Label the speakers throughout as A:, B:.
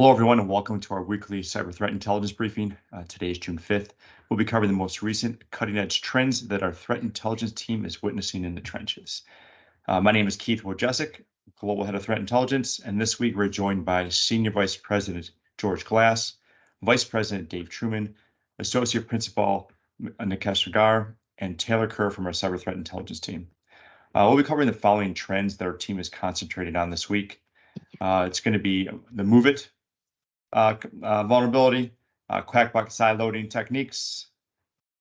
A: Hello, everyone, and welcome to our weekly cyber threat intelligence briefing. Today is June 5th. We'll be covering the most recent cutting-edge trends that our threat intelligence team is witnessing in the trenches. My name is Keith Wojciech, Global Head of Threat Intelligence, and this week we're joined by Senior Vice President George Glass, Vice President Dave Truman, Associate Principal Nikesh Nagar, and Taylor Kerr from our cyber threat intelligence team. We'll be covering the following trends that our team is concentrated on this week. It's going to be the MOVEit vulnerability, QAKBOT sideloading techniques,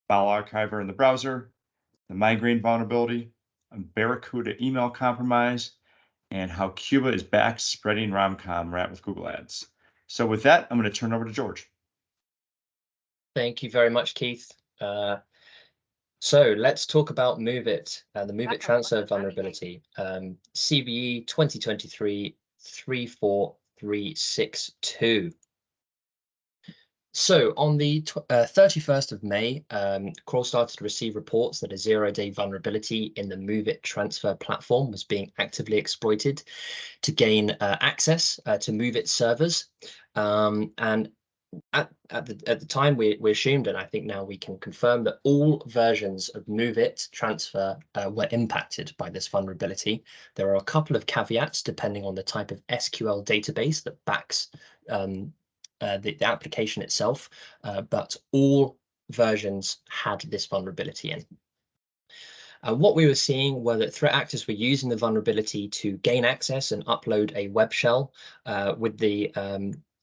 A: file archiver in the browser, the Migraine vulnerability, Barracuda email compromise, and how CUBA is back spreading ROMCOM rat with Google Ads. So with that, I'm going to turn over to George.
B: Thank you very much, Keith. So let's talk about MOVEit, the MOVEit transfer vulnerability, CVE 2023-34362. So on the 31st of May, Crawl started to receive reports that a zero-day vulnerability in the MOVEit transfer platform was being actively exploited to gain access to MOVEit servers. And at the time, we assumed, and I think now we can confirm, that all versions of MOVEit transfer were impacted by this vulnerability. There are a couple of caveats depending on the type of SQL database that backs the application itself, but all versions had this vulnerability in. What we were seeing were that threat actors were using the vulnerability to gain access and upload a web shell with the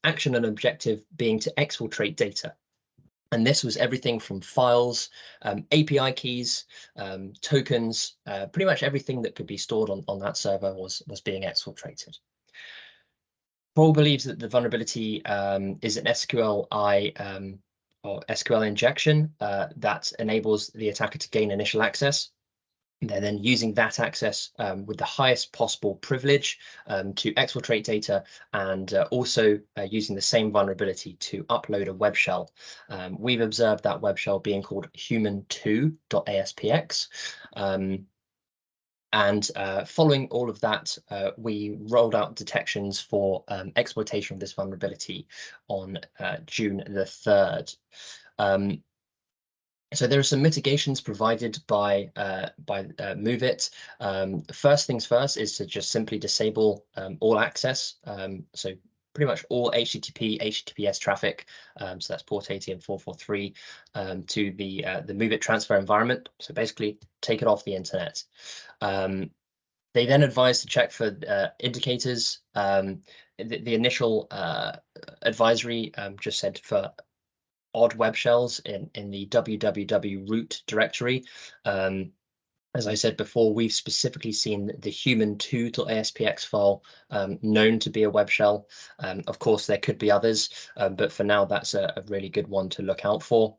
B: action and objective being to exfiltrate data. And this was everything from files, API keys, tokens, pretty much everything that could be stored on that server was being exfiltrated. Crawl believes that the vulnerability is an SQLi or SQL injection that enables the attacker to gain initial access. They're then using that access with the highest possible privilege to exfiltrate data, and also using the same vulnerability to upload a web shell. We've observed that web shell being called human2.aspx. And following all of that, we rolled out detections for exploitation of this vulnerability on June the 3rd. So there are some mitigations provided by MOVEit. First things first is to just simply disable all access. So pretty much all HTTP, HTTPS traffic, so that's port 80 and 443, to the MOVEit transfer environment. So basically take it off the internet. They then advise to check for indicators. The initial advisory just said for odd web shells in the www root directory. As I said before, we've specifically seen the human2.aspx file known to be a web shell. Of course, there could be others, but for now, that's a really good one to look out for.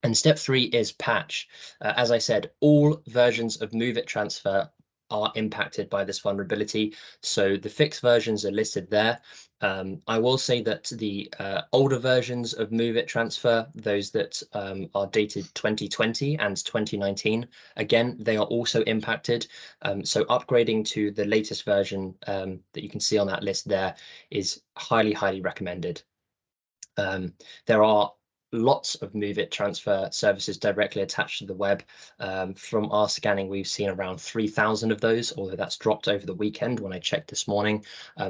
B: And step 3 is patch. As I said, all versions of MOVEit transfer are impacted by this vulnerability, so the fixed versions are listed there. I will say that the older versions of MOVEit transfer, those that are dated 2020 and 2019, again, they are also impacted. So upgrading to the latest version that you can see on that list there is highly, highly recommended. There are lots of MOVEit transfer services directly attached to the web. From our scanning, we've seen around 3,000 of those, although that's dropped over the weekend when I checked this morning.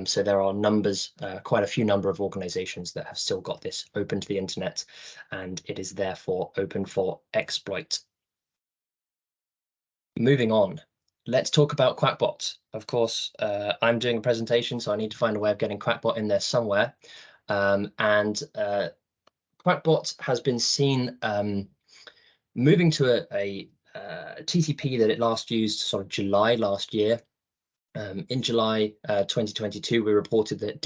B: So there are numbers, quite a few number of organizations that have still got this open to the internet, and it is therefore open for exploit. Moving on, let's talk about QAKBOT. Of course, I'm doing a presentation, so I need to find a way of getting QAKBOT in there somewhere. QAKBOT has been seen moving to a TCP that it last used sort of July last year. In July 2022, we reported that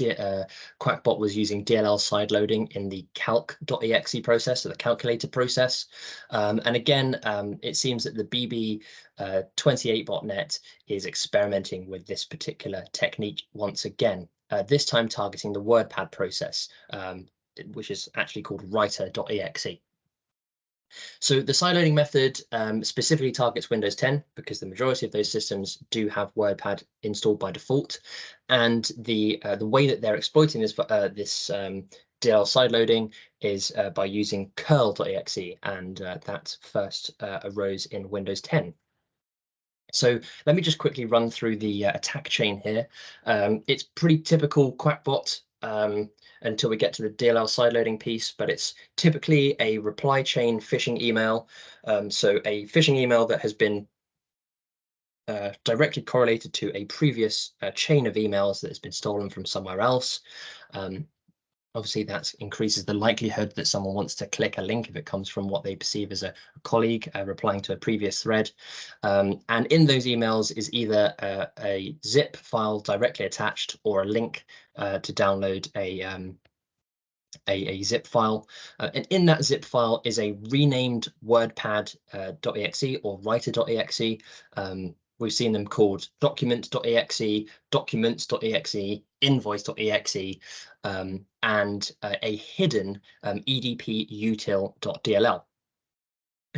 B: QAKBOT was using DLL sideloading in the calc.exe process, so the calculator process. And again, it seems that the BB28 botnet is experimenting with this particular technique once again, this time targeting the WordPad process, which is actually called writer.exe. So the sideloading method specifically targets Windows 10 because the majority of those systems do have WordPad installed by default, and the way that they're exploiting this DLL sideloading is by using curl.exe, and that first arose in Windows 10. So let me just quickly run through the attack chain here. It's pretty typical QAKBOT until we get to the DLL sideloading piece, but it's typically a reply chain phishing email. So a phishing email that has been directly correlated to a previous chain of emails that has been stolen from somewhere else. Obviously, that increases the likelihood that someone wants to click a link if it comes from what they perceive as a colleague replying to a previous thread. And in those emails is either a zip file directly attached or a link to download a zip file. And in that zip file is a renamed WordPad.exe or writer.exe. We've seen them called document.exe, documents.exe, invoice.exe, and a hidden edp-util.dll.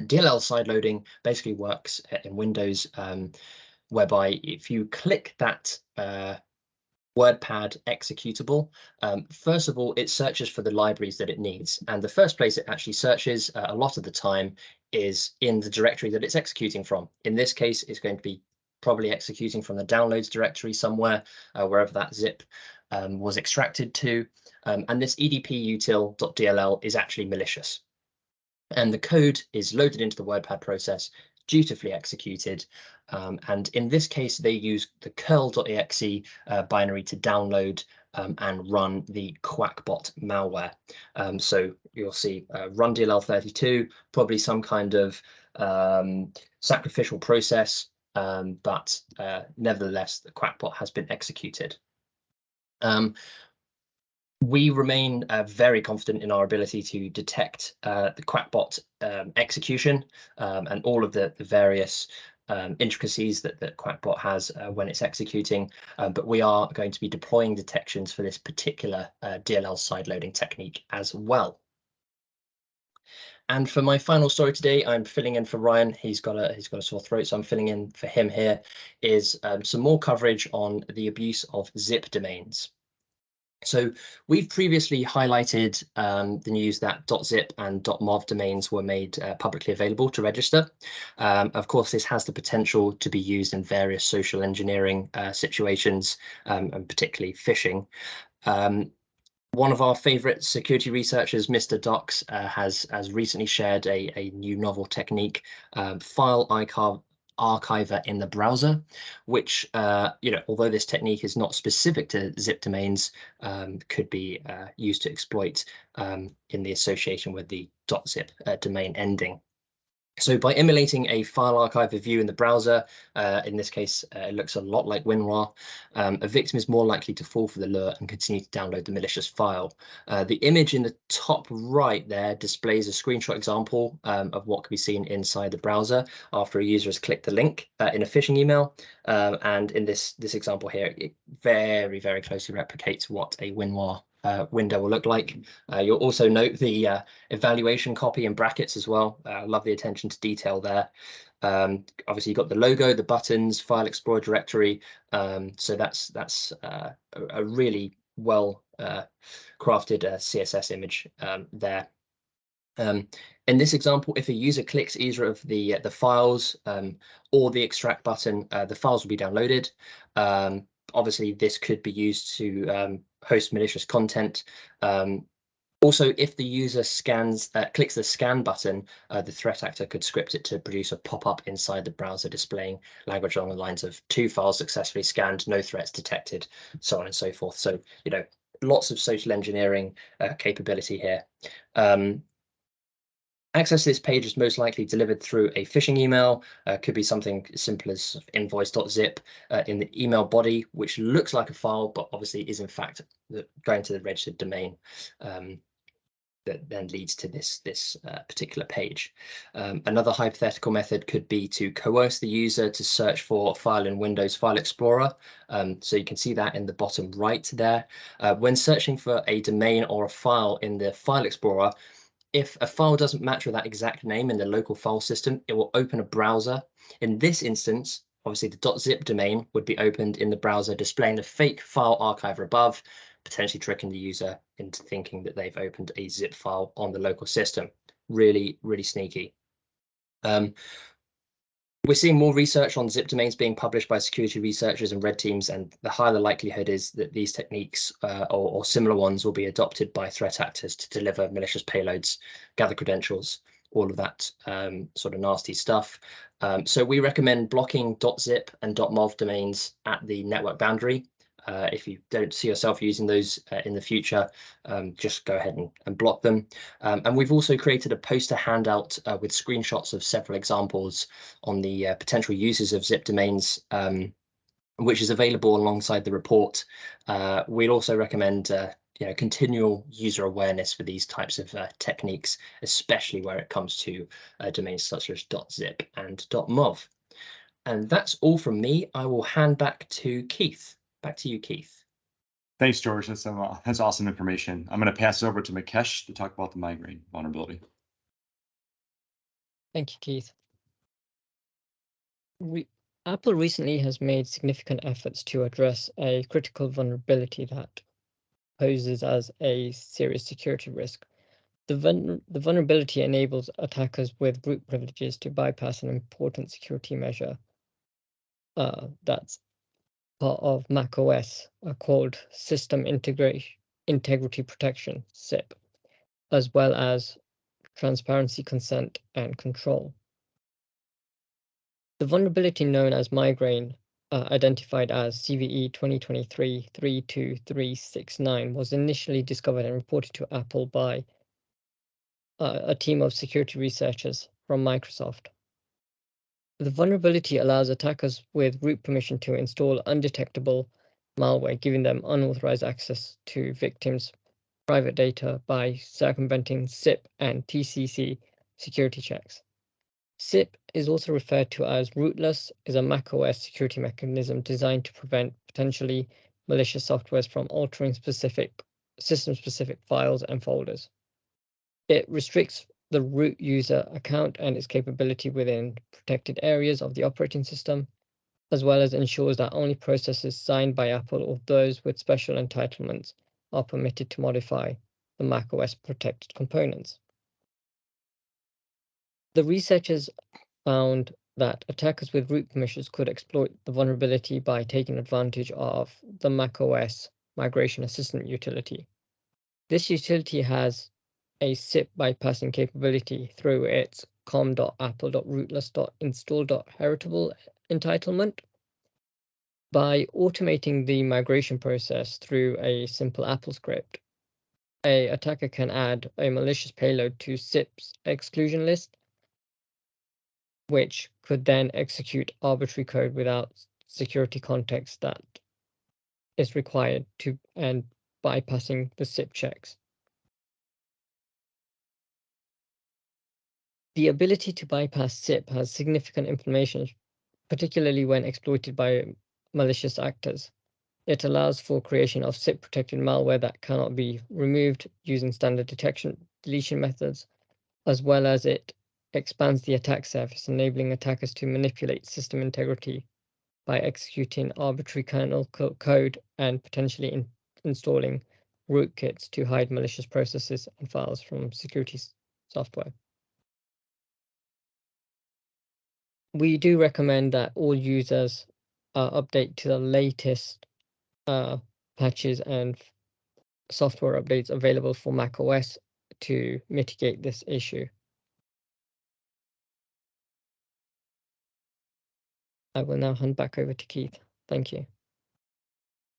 B: DLL sideloading basically works in Windows, whereby if you click that WordPad executable, first of all, it searches for the libraries that it needs. And the first place it actually searches a lot of the time is in the directory that it's executing from. In this case, it's going to be probably executing from the downloads directory somewhere, wherever that zip was extracted to. And this edp-util.dll is actually malicious. And the code is loaded into the WordPad process, dutifully executed. And in this case, they use the curl.exe binary to download and run the QAKBOT malware. So you'll see run DLL32, probably some kind of sacrificial process, but nevertheless, the QAKBOT has been executed. We remain very confident in our ability to detect the QAKBOT execution and all of the various intricacies that QAKBOT has when it's executing, but we are going to be deploying detections for this particular DLL sideloading technique as well. And for my final story today, I'm filling in for Ryan. He's got a sore throat, so I'm filling in for him here. Is some more coverage on the abuse of zip domains. So we've previously highlighted the news that .zip and .mov domains were made publicly available to register. Of course, this has the potential to be used in various social engineering situations, and particularly phishing. One of our favorite security researchers, Mr. Docs, has recently shared a new novel technique, file archiver in the browser, which, although this technique is not specific to zip domains, could be used to exploit in the association with the .zip domain ending. So by emulating a file archiver view in the browser, in this case, it looks a lot like WinRAR, a victim is more likely to fall for the lure and continue to download the malicious file. The image in the top right there displays a screenshot example of what can be seen inside the browser after a user has clicked the link in a phishing email. And in this example here, it very, very closely replicates what a WinRAR window will look like. You'll also note the evaluation copy in brackets as well. Love the attention to detail there. Obviously, you've got the logo, the buttons, File Explorer directory. So that's a really well crafted CSS image there. In this example, if a user clicks either of the files or the extract button, the files will be downloaded. Obviously, this could be used to host malicious content. Also, if the user clicks the scan button, the threat actor could script it to produce a pop-up inside the browser displaying language along the lines of 2 files successfully scanned, no threats detected, so on and so forth. So, lots of social engineering capability here. Access to this page is most likely delivered through a phishing email. Could be something as simple as invoice.zip in the email body, which looks like a file, but obviously is in fact going to the registered domain that then leads to this particular page. Another hypothetical method could be to coerce the user to search for a file in Windows File Explorer. So you can see that in the bottom right there. When searching for a domain or a file in the File Explorer, If a file doesn't match with that exact name in the local file system, it will open a browser. In this instance, obviously the .zip domain would be opened in the browser, displaying the fake file archiver above, potentially tricking the user into thinking that they've opened a zip file on the local system. Really, really sneaky. We're seeing more research on zip domains being published by security researchers and red teams, and the higher the likelihood is that these techniques or similar ones will be adopted by threat actors to deliver malicious payloads, gather credentials, all of that sort of nasty stuff. So we recommend blocking .zip and .mov domains at the network boundary. If you don't see yourself using those in the future, just go ahead and block them. And we've also created a poster handout with screenshots of several examples on the potential uses of zip domains, which is available alongside the report. We'd also recommend continual user awareness for these types of techniques, especially where it comes to domains such as .zip and .mov. And that's all from me. I will hand back to Keith. Back to you, Keith.
A: Thanks, George. That's awesome information. I'm going to pass it over to Mikesh to talk about the migraine vulnerability.
C: Thank you, Keith. Apple recently has made significant efforts to address a critical vulnerability that poses as a serious security risk. The vulnerability enables attackers with root privileges to bypass an important security measure that's part of macOS called System Integrity Protection, SIP, as well as transparency, consent, and control. The vulnerability known as Migraine, identified as CVE 2023-32369, was initially discovered and reported to Apple by a team of security researchers from Microsoft. The vulnerability allows attackers with root permission to install undetectable malware, giving them unauthorized access to victims' private data by circumventing SIP and TCC security checks. SIP is also referred to as rootless, is a macOS security mechanism designed to prevent potentially malicious softwares from altering system-specific files and folders. It restricts the root user account and its capability within protected areas of the operating system, as well as ensures that only processes signed by Apple or those with special entitlements are permitted to modify the macOS protected components. The researchers found that attackers with root permissions could exploit the vulnerability by taking advantage of the macOS Migration Assistant utility. This utility has a SIP bypassing capability through its com.apple.rootless.install.heritable entitlement. By automating the migration process through a simple Apple script, an attacker can add a malicious payload to SIP's exclusion list, which could then execute arbitrary code without security context that is required and bypassing the SIP checks. The ability to bypass SIP has significant implications, particularly when exploited by malicious actors. It allows for creation of SIP-protected malware that cannot be removed using standard detection/deletion methods, as well as it expands the attack surface, enabling attackers to manipulate system integrity by executing arbitrary kernel code and potentially installing rootkits to hide malicious processes and files from security software. We do recommend that all users update to the latest patches and software updates available for macOS to mitigate this issue. I will now hand back over to Keith. Thank you.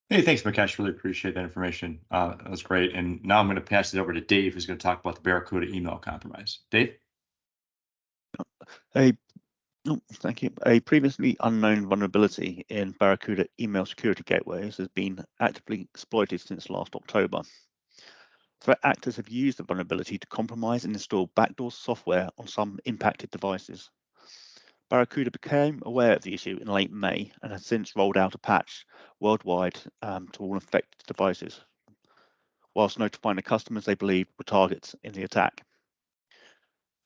A: Hey, thanks, Mikesh. Really appreciate that information. That was great. And now I'm going to pass it over to Dave, who's going to talk about the Barracuda email compromise. Dave?
D: Thank you. A previously unknown vulnerability in Barracuda email security gateways has been actively exploited since last October. Threat actors have used the vulnerability to compromise and install backdoor software on some impacted devices. Barracuda became aware of the issue in late May and has since rolled out a patch worldwide to all affected devices, whilst notifying the customers they believed were targets in the attack.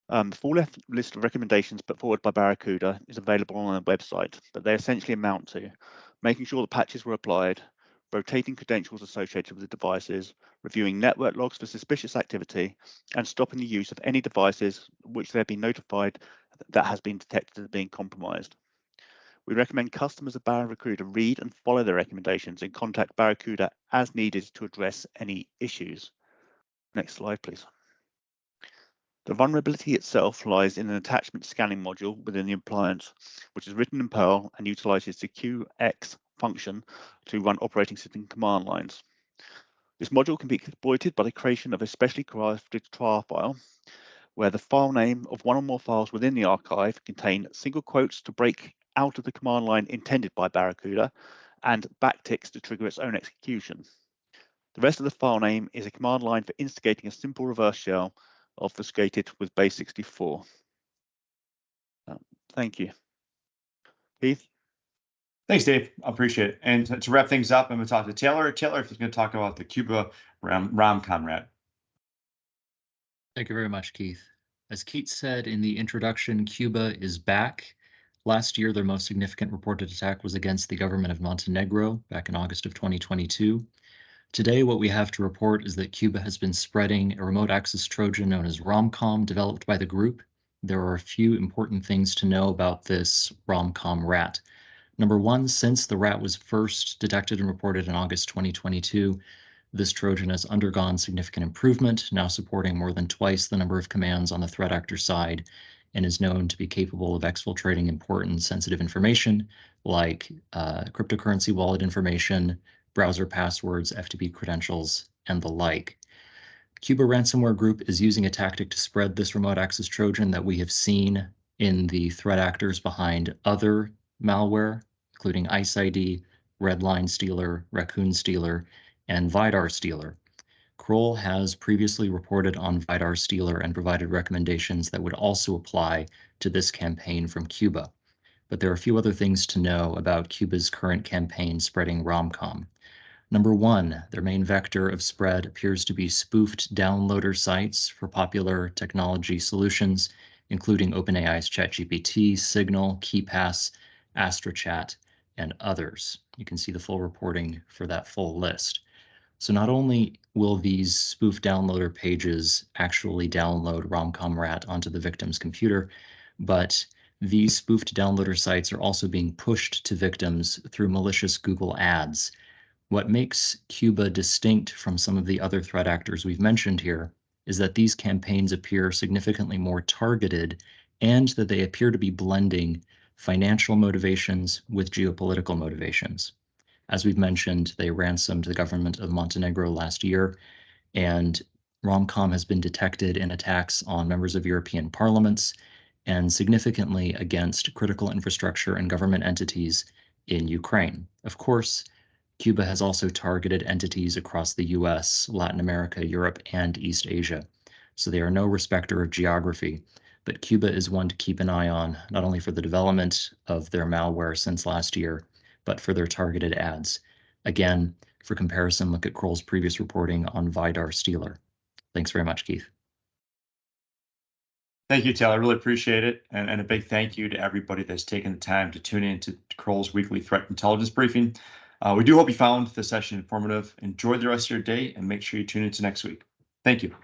D: The full list of recommendations put forward by Barracuda is available on their website, but they essentially amount to making sure the patches were applied, rotating credentials associated with the devices, reviewing network logs for suspicious activity, and stopping the use of any devices which they have been notified that has been detected as being compromised. We recommend customers of Barracuda read and follow their recommendations and contact Barracuda as needed to address any issues. Next slide, please. The vulnerability itself lies in an attachment scanning module within the appliance, which is written in Perl and utilizes the QX function to run operating system command lines. This module can be exploited by the creation of a specially crafted tar file, where the file name of one or more files within the archive contain single quotes to break out of the command line intended by Barracuda and backticks to trigger its own execution. The rest of the file name is a command line for instigating a simple reverse shell obfuscated with base 64. Thank you. Keith?
A: Thanks, Dave. I appreciate it. And to wrap things up, I'm going to talk to Taylor. Taylor, if he's going to talk about the CUBA ROMCOM rat.
E: Thank you very much, Keith. As Keith said in the introduction, CUBA is back. Last year, their most significant reported attack was against the government of Montenegro back in August of 2022. Today, what we have to report is that CUBA has been spreading a remote access Trojan known as ROMCOM, developed by the group. There are a few important things to know about this ROMCOM rat. Number one, since the rat was first detected and reported in August 2022, this Trojan has undergone significant improvement, now supporting more than twice the number of commands on the threat actor side, and is known to be capable of exfiltrating important sensitive information like cryptocurrency wallet information, browser passwords, FTP credentials, and the like. CUBA Ransomware Group is using a tactic to spread this remote access Trojan that we have seen in the threat actors behind other malware, including IceID, Redline Stealer, Raccoon Stealer, and Vidar Stealer. Kroll has previously reported on Vidar Stealer and provided recommendations that would also apply to this campaign from CUBA. But there are a few other things to know about CUBA's current campaign spreading ROMCOM. Number one, their main vector of spread appears to be spoofed downloader sites for popular technology solutions, including OpenAI's ChatGPT, Signal, KeyPass, AstraChat, and others. You can see the full reporting for that full list. So not only will these spoof downloader pages actually download ROMCOM rat onto the victim's computer, but these spoofed downloader sites are also being pushed to victims through malicious Google ads. What makes CUBA distinct from some of the other threat actors we've mentioned here is that these campaigns appear significantly more targeted and that they appear to be blending financial motivations with geopolitical motivations. As we've mentioned, they ransomed the government of Montenegro last year, and ROMCOM has been detected in attacks on members of European parliaments and significantly against critical infrastructure and government entities in Ukraine. Of course, CUBA has also targeted entities across the US, Latin America, Europe, and East Asia. So they are no respecter of geography, but CUBA is one to keep an eye on, not only for the development of their malware since last year, but for their targeted ads. Again, for comparison, look at Kroll's previous reporting on Vidar Stealer. Thanks very much, Keith.
A: Thank you, Taylor. I really appreciate it. And a big thank you to everybody that's taken the time to tune in to Kroll's weekly threat intelligence briefing. We do hope you found the session informative. Enjoy the rest of your day and make sure you tune into next week. Thank you.